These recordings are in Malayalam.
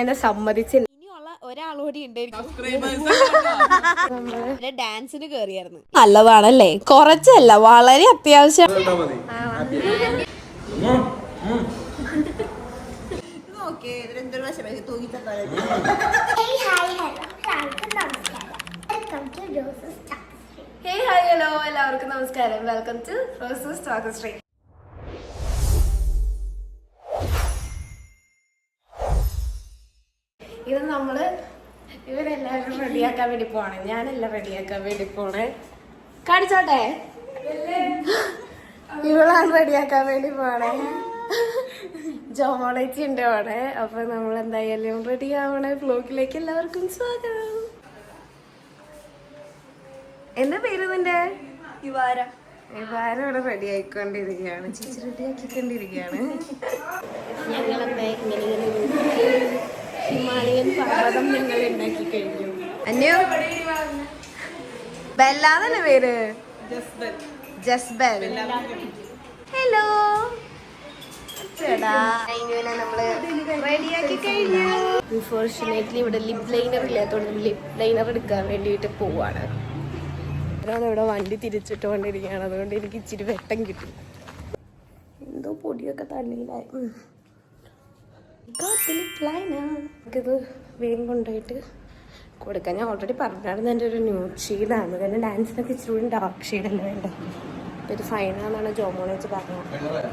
എന്നെ സമ്മതിച്ചില്ല. ഇനിയുള്ള ഒരാളോടി ഉണ്ടായിരിക്കും ഡാൻസിന് കേറിയായിരുന്നു. നല്ലതാണല്ലേ, കുറച്ചല്ല, വളരെ അത്യാവശ്യം. ഹലോ എല്ലാവർക്കും നമസ്കാരം. Welcome to roses talk street. ഇത് നമ്മള് ഇവരെല്ലാവരും റെഡിയാക്കാൻ വേണ്ടി പോവാണ്. ഞാനെല്ലാം റെഡിയാക്കാൻ വേണ്ടി പോണേ. കാണിച്ചോട്ടെ, ഇവളാണ് റെഡിയാക്കാൻ വേണ്ടി പോണേ. ജോമോളേച്ചി ഉണ്ട് അവിടെ. അപ്പൊ നമ്മൾ എന്തായാലും റെഡി ആവണേ. വ്ലോഗിലേക്ക് എല്ലാവർക്കും സ്വാഗതം. എന്താ പേര് നിന്റെ? ഇവാര. ഇവിടെ റെഡി ആയിക്കൊണ്ടിരിക്കുകയാണ്. ചേച്ചി റെഡി ആക്കിക്കൊണ്ടിരിക്കുകയാണ്. ഞങ്ങളെന്താ ഇങ്ങനെ ഹിമാലയൻ പർവ്വതം ഞങ്ങൾ ഉണ്ടാക്കി കഴിഞ്ഞു. അന്യോ ബെല്ലാന്നല്ലേ പേര്? ജസ്ബൽ. ഹലോ ചേടാ, നമ്മള് റെഡിയാക്കി കഴിഞ്ഞു. അൺഫോർച്ചുനേറ്റ്ലി ഇവിടെ ലിപ് ലൈനർ ഇല്ലാത്തതുകൊണ്ട് ലിപ് ലൈനർ എടുക്കാൻ വേണ്ടിയിട്ട് പോവാണ്. ഇവിടെ വണ്ടി തിരിച്ചിട്ടുകൊണ്ടിരിക്കുകയാണ്. അതുകൊണ്ട് എനിക്ക് ഇച്ചിരി വെട്ടം കിട്ടി. എന്തോ പൊടിയൊക്കെ തലയിലായി. നമുക്കിത് വേഗം കൊണ്ടുപോയിട്ട് കൊടുക്കാം. ഞാൻ ഓൾറെഡി പറഞ്ഞായിരുന്നു എൻ്റെ ഒരു ന്യൂഡ് ഷെയ്ഡാണ്. കാരണം ഡാൻസിനൊക്കെ ഇച്ചിരി കൂടി ഡാർക്ക് ഷെയ്ഡല്ലേ വേണ്ട. ഒരു ഫൈനാണെന്നാണ് ജോമോളെ വെച്ച് പറഞ്ഞത്.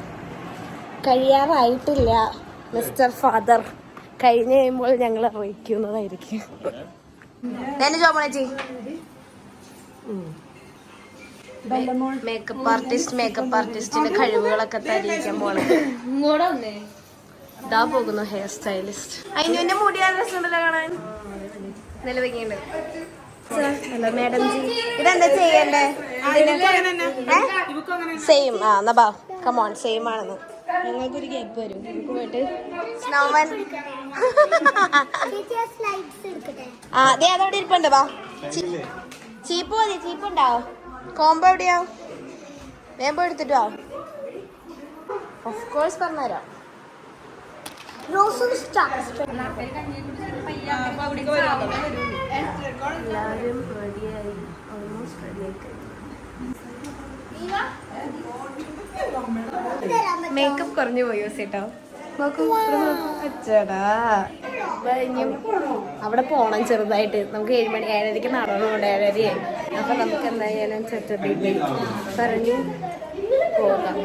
കഴിയാറായിട്ടില്ല മിസ്റ്റർ ഫാദർ. കഴിഞ്ഞ് കഴിയുമ്പോൾ ഞങ്ങൾ അറിയിക്കുന്നതായിരിക്കും. ജോമോളേച്ചി മേക്കപ്പ് ആർട്ടിസ്റ്റിന്റെ കഴിവുകളൊക്കെ തെളിയിക്കാൻ പോണേ. ഇതാ പോകുന്നു ഹെയർ സ്റ്റൈലിസ്റ്റ്. അതിന്റെ മുടി രസമുണ്ടല്ലോ കാണാൻ. നല്ല ഭംഗിയുണ്ട്. ഹലോ മാഡം ജി, ഇതെന്താ ചെയ്യണ്ടേ? സെയിം. ആ എന്നാ ബാ, കമോൺ, സെയിം ആണെന്ന്. ഞങ്ങൾക്കൊരു ഗ്യാപ്പ് വരും. നമുക്ക് പോയിട്ട് സ്നോമൻ. ആ അതെ, അതവിടെ ഇരിപ്പുണ്ട്. വാ, ചീപ്പ് മതി. ചീപ്പ് ഉണ്ടാവോ? കോംബോ എവിടെയാ? വേമ്പോ എടുത്തിട്ടോ? ഓഫ് കോഴ്സ് പറഞ്ഞുതരാം. എല്ലാവരും റെഡിയായി, ഓൾമോസ്റ്റ് റെഡിയായി കഴിഞ്ഞു. മേക്കപ്പ് കുറഞ്ഞു പോയോ ചേട്ടാ? അച്ചടാ, അവിടെ പോണം ചെറുതായിട്ട്. നമുക്ക് 7 മണി 7:30 നടന്നുകൊണ്ട് 7:30. അപ്പൊ നമുക്ക് എന്തായാലും സെറ്റപ്പ് പറഞ്ഞു പോകാം.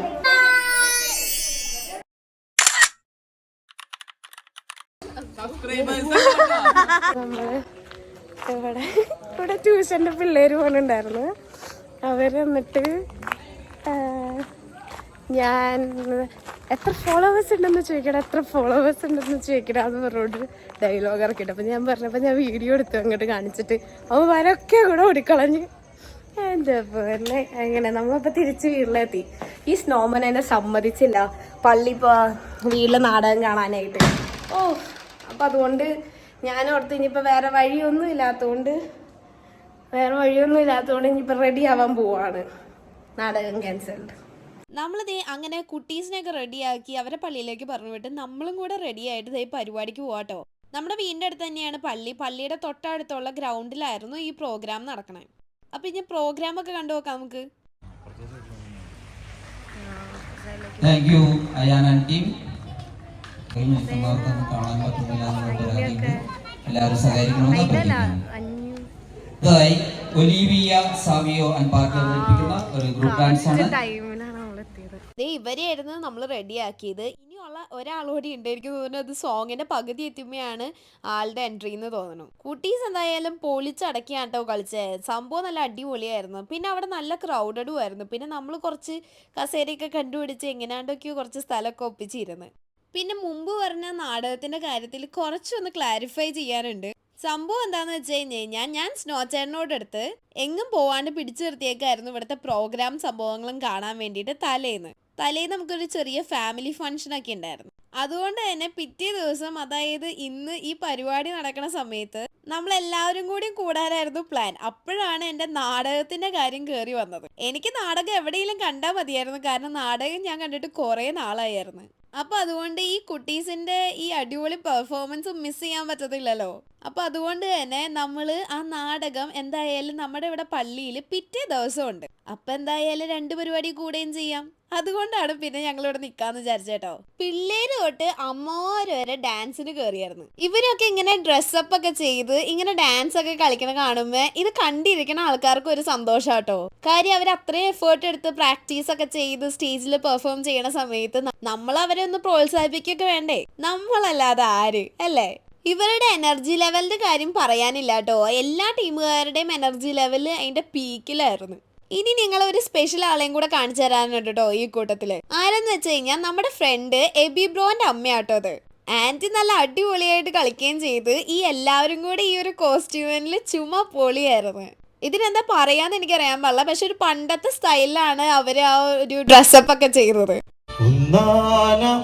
നമ്മള് ഇവിടെ ട്യൂഷന്റെ പിള്ളേര് പോണുണ്ടായിരുന്നു. അവര് വന്നിട്ട് ഞാൻ എത്ര ഫോളോവേഴ്സ് ഉണ്ടെന്ന് ചോദിക്കണം, അത് പറഞ്ഞോണ്ട് ഡയലോഗ് ഇറക്കിയിട്ട്. അപ്പം ഞാൻ പറഞ്ഞപ്പോൾ ഞാൻ വീഡിയോ എടുത്തു അങ്ങോട്ട് കാണിച്ചിട്ട് അവന്മാരൊക്കെ കൂടെ ഓടിക്കളഞ്ഞ്. എന്താ പോലെ അങ്ങനെ നമ്മളപ്പോൾ തിരിച്ച് വീട്ടിലെത്തി. ഈ സ്നോമൻ എന്നെ സമ്മതിച്ചില്ല വീട്ടിൽ നാടകം കാണാനായിട്ട്. അപ്പം അതുകൊണ്ട് ഞാൻ ഓർത്ത് ഇനിയിപ്പോൾ വേറെ വഴിയൊന്നും ഇല്ലാത്തതുകൊണ്ട് ഇനിയിപ്പോൾ റെഡി ആവാൻ പോവാണ്. നാടകം ക്യാൻസൽഡ്. നമ്മളിതേ അങ്ങനെ കുട്ടീസിനെയൊക്കെ റെഡിയാക്കി അവരെ പള്ളിയിലേക്ക് പറഞ്ഞു വിട്ട് നമ്മളും കൂടെ റെഡി ആയിട്ട് ഇതേ പരിപാടിക്ക് പോവാട്ടോ. നമ്മുടെ വീടിൻ്റെ അടുത്ത് തന്നെയാണ് പള്ളി. പള്ളിയുടെ തൊട്ടടുത്തുള്ള ഗ്രൗണ്ടിലായിരുന്നു ഈ പ്രോഗ്രാം നടക്കണേ. അപ്പൊ ഇനി പ്രോഗ്രാം ഒക്കെ കണ്ടു നോക്കാം നമുക്ക്. ഒലീവിയ സാവിയോ ആൻഡ് പാർട്ടി അവതരിപ്പിക്കുന്ന ഒരു ഗ്രൂപ്പ് ഡാൻസ് ആണ്. ഇവരെയായിരുന്നു നമ്മൾ റെഡിയാക്കിയത്. ഇനിയുള്ള ഒരാളോടി ഉണ്ടായിരിക്കും തോന്നുന്നു. അത് സോങ്ങിന്റെ പകുതി എത്തുമ്പോഴാണ് ആളുടെ എൻട്രി എന്ന് തോന്നുന്നു. കുട്ടീസ് എന്തായാലും പൊളിച്ചടക്കിയാണ് കേട്ടോ കളിച്ചത്. സംഭവം നല്ല അടിപൊളിയായിരുന്നു. പിന്നെ അവിടെ നല്ല ക്രൗഡഡും ആയിരുന്നു. പിന്നെ നമ്മൾ കുറച്ച് കസേരയൊക്കെ കണ്ടുപിടിച്ച് എങ്ങനെയാണ്ടൊക്കെയോ കുറച്ച് സ്ഥലമൊക്കെ ഒപ്പിച്ചിരുന്നു. പിന്നെ മുമ്പ് പറഞ്ഞ നാടകത്തിന്റെ കാര്യത്തിൽ കുറച്ചൊന്ന് ക്ലാരിഫൈ ചെയ്യാനുണ്ട്. സംഭവം എന്താന്ന് വെച്ച് കഴിഞ്ഞാൽ ഞാൻ സ്നോച്ചേട്ടനോടടുത്ത് എങ്ങും പോവാണ്ട് പിടിച്ചു നിർത്തിയേക്കായിരുന്നു ഇവിടുത്തെ പ്രോഗ്രാം സംഭവങ്ങളും കാണാൻ വേണ്ടിയിട്ട്. തലേന്ന് നമുക്കൊരു ചെറിയ ഫാമിലി ഫംഗ്ഷൻ ഒക്കെ ഉണ്ടായിരുന്നു. അതുകൊണ്ട് തന്നെ പിറ്റേ ദിവസം, അതായത് ഇന്ന് ഈ പരിപാടി നടക്കുന്ന സമയത്ത് നമ്മളെല്ലാവരും കൂടി കൂടാനായിരുന്നു പ്ലാൻ. അപ്പോഴാണ് എൻ്റെ നാടകത്തിന്റെ കാര്യം കയറി വന്നത്. എനിക്ക് നാടകം എവിടെയെങ്കിലും കണ്ടാൽ മതിയായിരുന്നു. കാരണം നാടകം ഞാൻ കണ്ടിട്ട് കുറേ നാളായിരുന്നു. അപ്പൊ അതുകൊണ്ട് ഈ കുട്ടീസിന്റെ ഈ അടിപൊളി പെർഫോമൻസ് മിസ് ചെയ്യാൻ പറ്റത്തില്ലല്ലോ. അപ്പൊ അതുകൊണ്ട് തന്നെ നമ്മള് ആ നാടകം എന്തായാലും നമ്മുടെ ഇവിടെ പള്ളിയിൽ പിറ്റേ ദിവസം ഉണ്ട്. അപ്പൊ എന്തായാലും 2 പരിപാടി കൂടുകയും ചെയ്യാം. അതുകൊണ്ടാണ് പിന്നെ ഞങ്ങൾ ഇവിടെ നിക്കാന്ന് വിചാരിച്ചേട്ടോ. പിള്ളേര് തൊട്ട് അമ്മമാര് വരെ ഡാൻസിന് കയറിയായിരുന്നു. ഇവരൊക്കെ ഇങ്ങനെ ഡ്രസ്സപ്പ് ഒക്കെ ചെയ്ത് ഇങ്ങനെ ഡാൻസ് ഒക്കെ കളിക്കണ കാണുമ്പോ ഇത് കണ്ടിരിക്കുന്ന ആൾക്കാർക്ക് ഒരു സന്തോഷാട്ടോ. കാര്യം അവർ അത്രയും എഫേർട്ട് എടുത്ത് പ്രാക്ടീസ് ഒക്കെ ചെയ്ത് സ്റ്റേജിൽ പെർഫോം ചെയ്യണ സമയത്ത് നമ്മൾ അവരെ ഒന്ന് പ്രോത്സാഹിപ്പിക്കൊക്കെ വേണ്ടേ? നമ്മളല്ലാതെ ആര്, അല്ലേ? ഇവരുടെ എനർജി ലെവലിന്റെ കാര്യം പറയാനില്ല കേട്ടോ. എല്ലാ ടീമുകാരുടെയും എനർജി ലെവല് അതിന്റെ പീക്കിലായിരുന്നു. ഇനി നിങ്ങൾ ഒരു സ്പെഷ്യൽ ആളെയും കൂടെ കാണിച്ചു തരാനുണ്ട് കേട്ടോ ഈ കൂട്ടത്തില്. ആരെന്ന് വെച്ച് കഴിഞ്ഞാൽ നമ്മുടെ ഫ്രണ്ട് എബി ബ്രോന്റെ അമ്മയാട്ടോ അത്. ആന്റി നല്ല അടിപൊളിയായിട്ട് കളിക്കുകയും ചെയ്ത് ഈ എല്ലാവരും കൂടെ ഈ ഒരു കോസ്റ്റ്യൂമിൽ ചുമ്മാ പൊളിയായിരുന്നു. ഇതിനെന്താ പറയാന്ന് എനിക്കറിയാൻ പാടില്ല. പക്ഷെ ഒരു പണ്ടത്തെ സ്റ്റൈലിലാണ് അവര് ആ ഒരു ഡ്രസ്സപ്പ് ഒക്കെ ചെയ്തത്.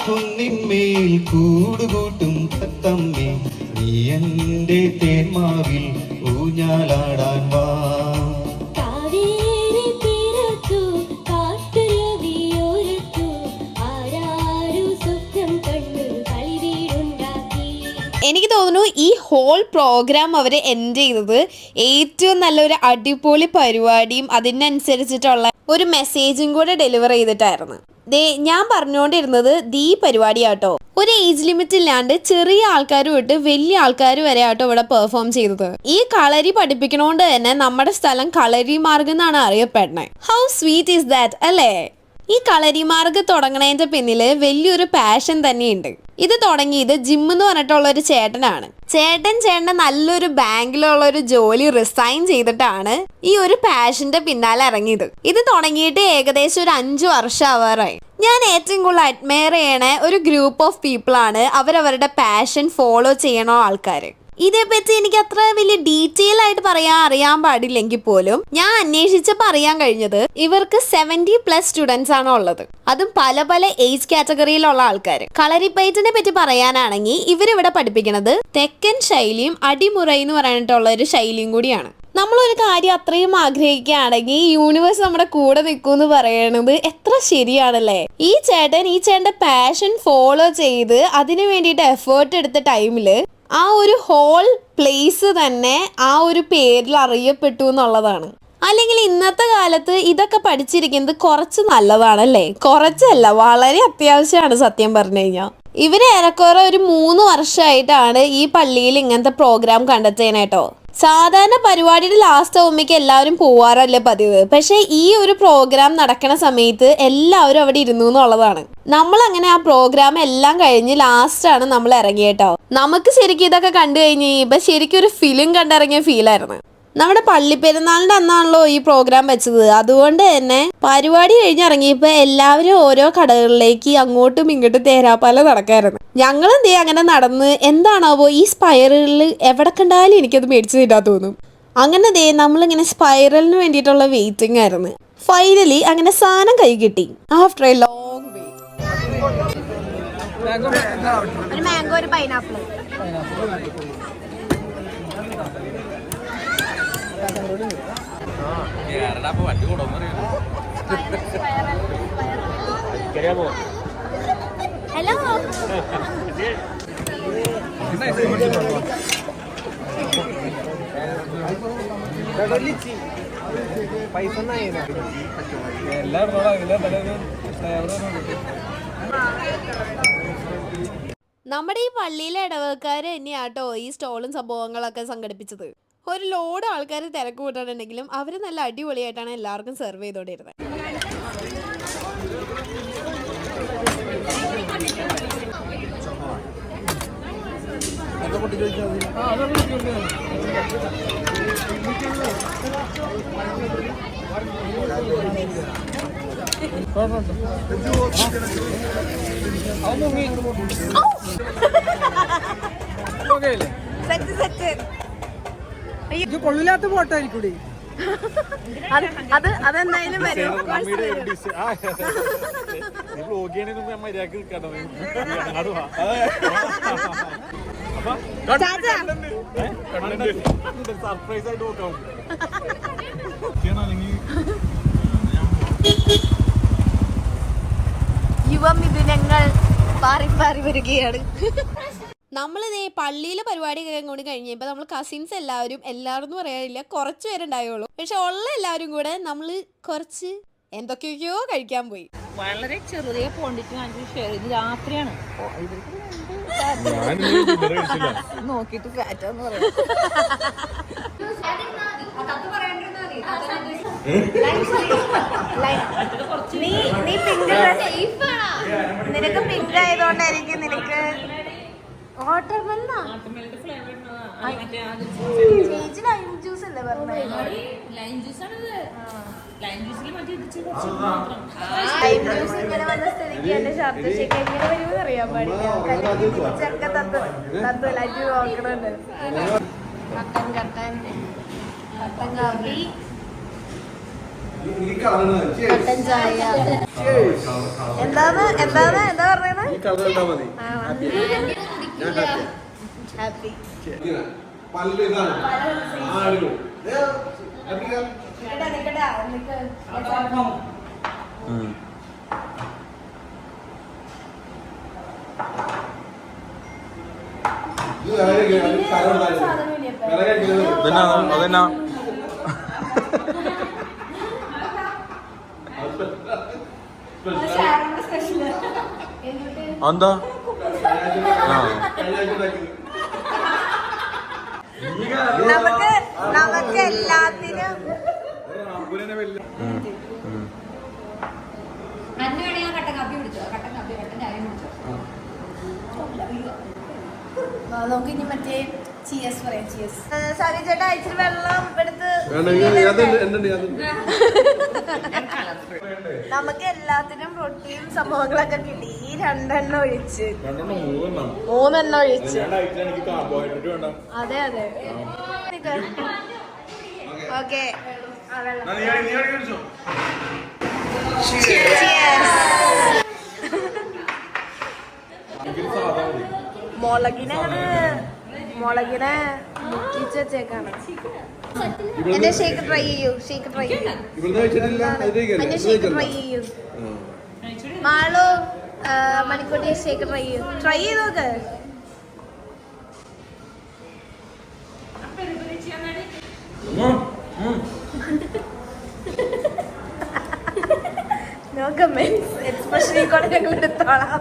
കുന്നിന്മേൽ കൂടുകൂട്ടും തത്തമ്മേ, നീ എൻ്റെ തേന്മാവിൽ ഊഞ്ഞാലാടാൻ വാ. എനിക്ക് തോന്നുന്നു ഈ ഹോൾ പ്രോഗ്രാം അവർ എൻഡ് ചെയ്തത് ഏറ്റവും നല്ലൊരു അടിപൊളി പരിപാടിയും അതിനനുസരിച്ചിട്ടുള്ള ഒരു മെസ്സേജും കൂടെ ഡെലിവർ ചെയ്തിട്ടായിരുന്നു. ഞാൻ പറഞ്ഞുകൊണ്ടിരുന്നത് ഈ പരിപാടിയാട്ടോ. ഒരു ഏജ് ലിമിറ്റ് ഇല്ലാണ്ട് ചെറിയ ആൾക്കാർ തൊട്ട് വലിയ ആൾക്കാർ വരെ ആട്ടോ ഇവിടെ പെർഫോം ചെയ്തത്. ഈ കളരി പഠിപ്പിക്കണോണ്ട് തന്നെ നമ്മുടെ സ്ഥലം കളരി മാർഗ് എന്നാണ് അറിയപ്പെടുന്നത്. ഹൗ സ്വീറ്റ് ഈസ് ദാറ്റ്, അല്ലേ? ഈ കളരി മാർഗ് തുടങ്ങണതിന്റെ പിന്നില് വലിയൊരു പാഷൻ തന്നെയുണ്ട്. ഇത് തുടങ്ങിയത് ജിം എന്ന് പറഞ്ഞിട്ടുള്ള ഒരു ചേട്ടനാണ്. ചേട്ടന്റെ നല്ലൊരു ബാങ്കിലുള്ള ഒരു ജോലി റിസൈൻ ചെയ്തിട്ടാണ് ഈ ഒരു പാഷന്റെ പിന്നാലെ ഇറങ്ങിയത്. ഇത് തുടങ്ങിയിട്ട് ഏകദേശം ഒരു 5 വർഷം ആവാറായി. ഞാൻ ഏറ്റവും കൂടുതൽ അഡ്മയർ ചെയ്യണ ഒരു ഗ്രൂപ്പ് ഓഫ് പീപ്പിൾ ആണ് അവരവരുടെ പാഷൻ ഫോളോ ചെയ്യണ ആൾക്കാർ. ഇതേപ്പറ്റി എനിക്ക് അത്ര വലിയ ഡീറ്റെയിൽ ആയിട്ട് അറിയാൻ പാടില്ലെങ്കിൽ പോലും ഞാൻ അന്വേഷിച്ചപ്പോൾ അറിയാൻ കഴിഞ്ഞത് ഇവർക്ക് 70+ സ്റ്റുഡൻസ് ആണ് ഉള്ളത്. അതും പല പല ഏജ് കാറ്റഗറിയിലുള്ള ആൾക്കാർ. കളരിപ്പയറ്റിനെ പറ്റി പറയാനാണെങ്കിൽ ഇവരിവിടെ പഠിപ്പിക്കുന്നത് തെക്കൻ ശൈലിയും അടിമുറ എന്ന് പറഞ്ഞിട്ടുള്ള ഒരു ശൈലിയും കൂടിയാണ്. നമ്മളൊരു കാര്യം അത്രയും ആഗ്രഹിക്കുകയാണെങ്കിൽ യൂണിവേഴ്സ് നമ്മുടെ കൂടെ നിൽക്കുമെന്ന് പറയണത് എത്ര ശരിയാണല്ലേ? ഈ ചേട്ടന്റെ പാഷൻ ഫോളോ ചെയ്ത് അതിനു വേണ്ടിയിട്ട് എഫേർട്ട് എടുത്ത ടൈമില് ആ ഒരു ഹോൾ പ്ലേസ് തന്നെ ആ ഒരു പേരിൽ അറിയപ്പെട്ടു എന്നുള്ളതാണ്. അല്ലെങ്കിൽ ഇന്നത്തെ കാലത്ത് ഇതൊക്കെ പഠിച്ചിരിക്കുന്നത് കുറച്ച് നല്ലതാണല്ലേ? കുറച്ചല്ല, വളരെ അത്യാവശ്യമാണ് സത്യം പറഞ്ഞു കഴിഞ്ഞാൽ. ഇവര് ഏറെക്കുറെ ഒരു 3 വർഷമായിട്ടാണ് ഈ പള്ളിയിൽ ഇങ്ങനത്തെ പ്രോഗ്രാം കണ്ടക്ട് ചെയ്യാനായിട്ടോ. സാധാരണ പരിപാടിയുടെ ലാസ്റ്റ് ആവുമ്പോഴേക്ക് എല്ലാവരും പോവാറല്ലേ പതിവ്. പക്ഷെ ഈ ഒരു പ്രോഗ്രാം നടക്കണ സമയത്ത് എല്ലാവരും അവിടെ ഇരുന്നു എന്നുള്ളതാണ്. നമ്മൾ അങ്ങനെ ആ പ്രോഗ്രാം എല്ലാം കഴിഞ്ഞ് ലാസ്റ്റാണ് നമ്മൾ ഇറങ്ങിയേട്ടോ. നമുക്ക് ശരിക്കും ഇതൊക്കെ കണ്ടു കഴിഞ്ഞ് ഇപ്പൊ ശരിക്കും ഒരു ഫിലിം കണ്ടിറങ്ങിയ ഫീലായിരുന്നു. നമ്മുടെ പള്ളിപ്പെരുന്നാളിന്റെ അന്നാണല്ലോ ഈ പ്രോഗ്രാം വെച്ചത്. അതുകൊണ്ട് തന്നെ പരിപാടി കഴിഞ്ഞിറങ്ങിയപ്പോൾ എല്ലാവരും ഓരോ കടകളിലേക്ക് അങ്ങോട്ടും ഇങ്ങോട്ടും തേരാപ്പാല നടക്കായിരുന്നു. ഞങ്ങൾ അങ്ങനെ നടന്ന് എന്താണാവോ ഈ സ്പൈറലിൽ എവിടെ കണ്ടാലും എനിക്കത് മേടിച്ചു തരാൻ തോന്നും. അങ്ങനെ നമ്മളിങ്ങനെ സ്പൈറലിന് വേണ്ടിയിട്ടുള്ള വെയിറ്റിംഗ് ആയിരുന്നു. ഫൈനലി അങ്ങനെ സാധനം കൈ കിട്ടി. After a long wait. ഒരു മാംഗോ, ഒരു പൈനാപ്പിൾ. ഹലോ, നമ്മുടെ ഈ പള്ളിയിലെ ഇടവക്കാര് തന്നെയാട്ടോ ഈ സ്റ്റോളും സംഭവങ്ങളൊക്കെ സംഘടിപ്പിച്ചത്. ഒരു ലോഡ് ആൾക്കാർ തിരക്ക് കൂട്ടാനുണ്ടെങ്കിലും അവർ നല്ല അടിപൊളിയായിട്ടാണ് എല്ലാവർക്കും സെർവ് ചെയ്തോണ്ടിരുന്നത്. കൊള്ളില്ലാത്ത ഫോട്ടായിരിക്കൂടി. അതെന്തായാലും വരും. സർപ്രൈസ് ആയിട്ട് നോക്കാം. യുവമിഥുനങ്ങൾ പാറി പാറി വരികയാണ്. നമ്മളിതേ പള്ളിയിലെ പരിപാടിയൊക്കെ കൂടി കഴിഞ്ഞപ്പോൾ നമ്മൾ കസിൻസ് എല്ലാവരും പറയാനില്ല, കുറച്ച് പേരുണ്ടായുള്ളൂ. പക്ഷെ ഉള്ള എല്ലാവരും കൂടെ നമ്മൾ കുറച്ച് എന്തൊക്കെയൊക്കെയോ കഴിക്കാൻ പോയി. വളരെ ചെറിയ ക്വാണ്ടിറ്റി ഇത് രാത്രിയാണ് നോക്കിട്ട് ഫാറ്റാന്ന് പറയാം. നിനക്ക് പിങ്ക് ആയതുകൊണ്ടായിരിക്കും നിനക്ക് ജ്യൂസ് അല്ലേ പറഞ്ഞത്? ഇങ്ങനെ വന്ന സ്ഥിതിക്ക് എന്റെ ഷർട്ട് ശരിക്കും എങ്ങനെ വരുമെന്ന് അറിയാൻ പാടില്ല. തിരിച്ചൊക്കെ തത്തു ലൈറ്റ് നോക്കണുണ്ട്. കട്ടൻ കാപ്പി, കട്ടൻ ചായ. എന്താ പറഞ്ഞത്? ഹാപ്പി. അതെന്നാ എന്താ നമുക്ക് എല്ലാത്തിനും നമുക്ക് ഇനി മറ്റേ ചിയേഴ്സ് പറയാം. ചിയേഴ്സ്. സാരി ചേട്ടാ ഇച്ചിരി വെള്ളം എടുത്ത്. നമുക്ക് എല്ലാത്തിനും പ്രോട്ടീൻ സംഭവങ്ങളൊക്കെ കിട്ടി. ഈ 2 ഒഴിച്ച് 3 ഒഴിച്ച്. അതെ ഓക്കെ. മുളകിനെ മുക്കിച്ച് വെച്ചേക്കാണ്. എന്റെ ഷേക്ക് ട്രൈ ചെയ്യൂ. മാളു മണിക്കൂട്ടി ഷേക്ക് ട്രൈ ചെയ്ത് നോക്ക്. No comments. എക്സ്പ്രഷൻ കൂടെ ഞങ്ങൾ എടുത്തോളാം.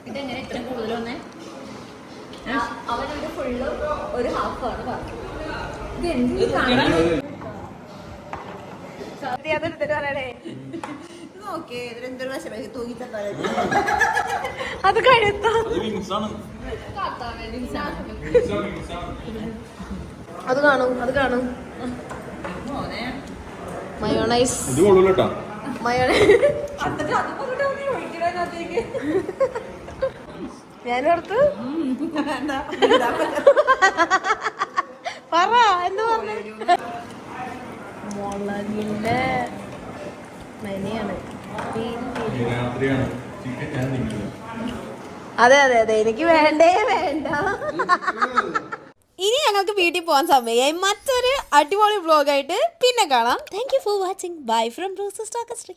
ഇതെങ്ങനെ ഇത്രയും കൂടുതലൊന്നേ? അവനൊരു ഫുള്ള് ഒരു ഹാഫാണ് പറഞ്ഞത്. അത് കഴുത്തോ? അത് കാണും. മയോണൈസ്. ഞാനോർത്ത് പറ എന്താ പറഞ്ഞ മുളകിന്റെ മെനയാണ്. അതെ എനിക്ക് വേണ്ട. ഇനി ഞങ്ങൾക്ക് വീട്ടിൽ പോകാൻ സമയമായി. മറ്റൊരു അടിപൊളി വ്ലോഗായിട്ട് പിന്നെ കാണാം. Thank you for watching. Bye from ബ്രൂസസ് ടോക്കസ്ട്രി.